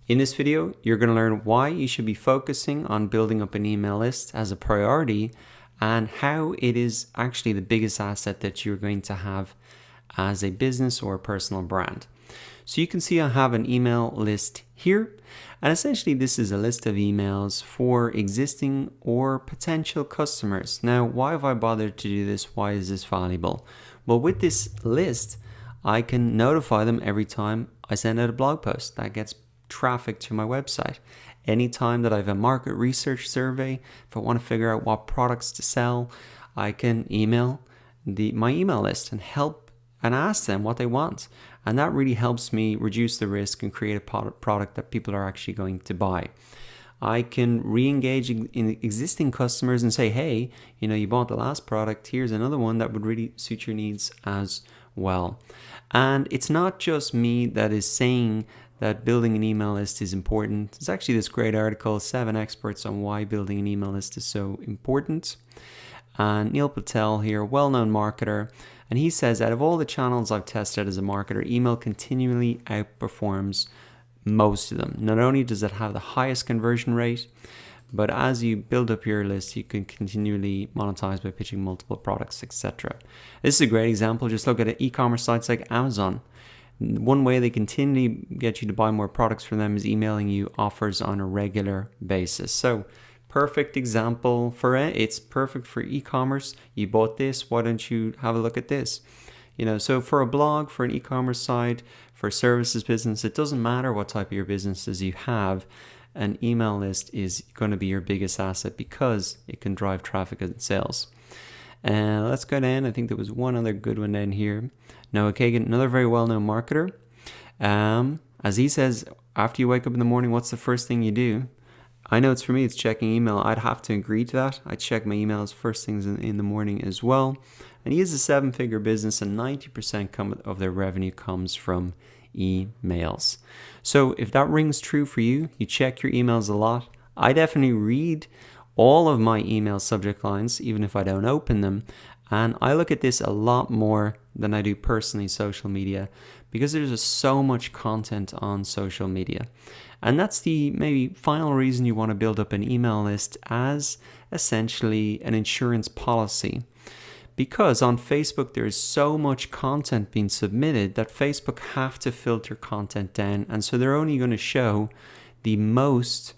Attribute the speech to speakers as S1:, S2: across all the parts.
S1: In this video, you're going to learn why you should be focusing on building up an email list as a priority and how it is actually the biggest asset that you're going to have as a business or a personal brand. So you can see I have an email list here, and essentially this is a list of emails for existing or potential customers. Now, why have I bothered to do this? Why is this valuable? Well, with this list, I can notify them every time I send out a blog post that gets traffic to my website. Anytime that I have a market research survey, if I want to figure out what products to sell, I can email my email list and help and ask them what they want. And that really helps me reduce the risk and create a product that people are actually going to buy. I can re-engage in existing customers and say, hey, you bought the last product, here's another one that would really suit your needs as well. And it's not just me that is saying that building an email list is important. There's actually this great article, 7 experts on why building an email list is so important. And Neil Patel here, well-known marketer, and he says, out of all the channels I've tested as a marketer, email continually outperforms most of them. Not only does it have the highest conversion rate, but as you build up your list, you can continually monetize by pitching multiple products, etc. This is a great example. Just look at e-commerce sites like Amazon. One way they continually get you to buy more products from them is emailing you offers on a regular basis. So perfect example for it. It's perfect for e-commerce. You bought this, why don't you have a look at this? So for a blog, for an e-commerce site, for a services business, it doesn't matter what type of your businesses you have. An email list is going to be your biggest asset because it can drive traffic and sales. Let's go down. I think there was one other good one down here. Noah Kagan, another very well-known marketer. As he says, after you wake up in the morning, what's the first thing you do? I know for me, it's checking email. I'd have to agree to that. I check my emails first things in the morning as well. And he is a 7-figure business, and 90% of their revenue comes from emails. So if that rings true for you, you check your emails a lot. I definitely read all of my email subject lines, even if I don't open them. And I look at this a lot more than I do personally social media, because there's just so much content on social media. And that's the maybe final reason you want to build up an email list as essentially an insurance policy. Because on Facebook, there is so much content being submitted that Facebook have to filter content down. And so they're only going to show the most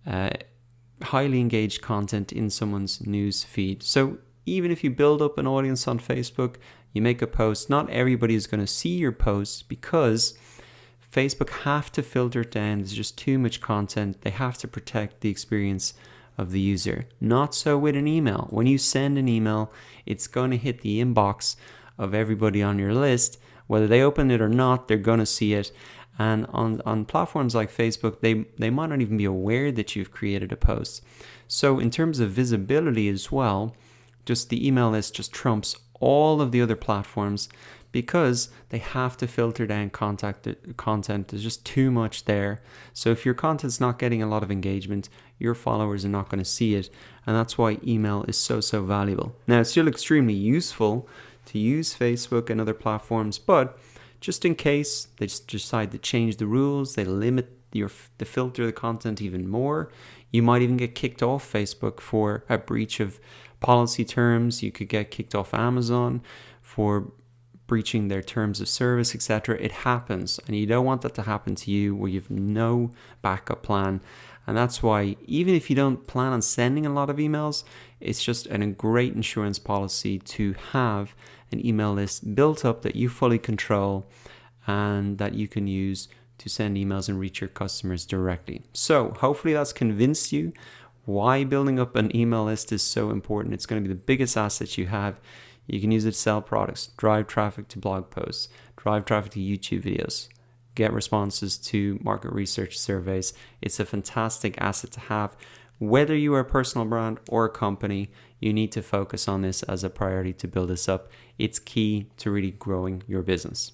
S1: highly engaged content in someone's news feed. So even if you build up an audience on Facebook, you make a post, not everybody is going to see your post because Facebook have to filter it down. There's just too much content. They have to protect the experience of the user. Not so with an email. When you send an email, it's going to hit the inbox of everybody on your list. Whether they open it or not, they're going to see it. And on platforms like Facebook, they might not even be aware that you've created a post. So in terms of visibility as well, just the email list just trumps all of the other platforms because they have to filter down content. There's just too much there. So if your content's not getting a lot of engagement, your followers are not going to see it. And that's why email is so valuable. Now, it's still extremely useful to use Facebook and other platforms, but just in case they just decide to change the rules, they limit the filter the content even more, you might even get kicked off Facebook for a breach of policy terms. You could get kicked off Amazon for breaching their terms of service, etc. It happens, and you don't want that to happen to you where you have no backup plan. And that's why even if you don't plan on sending a lot of emails, it's just a great insurance policy to have an email list built up that you fully control and that you can use to send emails and reach your customers directly. So hopefully that's convinced you why building up an email list is so important. It's going to be the biggest asset you have. You can use it to sell products, drive traffic to blog posts, drive traffic to YouTube videos, get responses to market research surveys. It's a fantastic asset to have. Whether you are a personal brand or a company, you need to focus on this as a priority to build this up. It's key to really growing your business.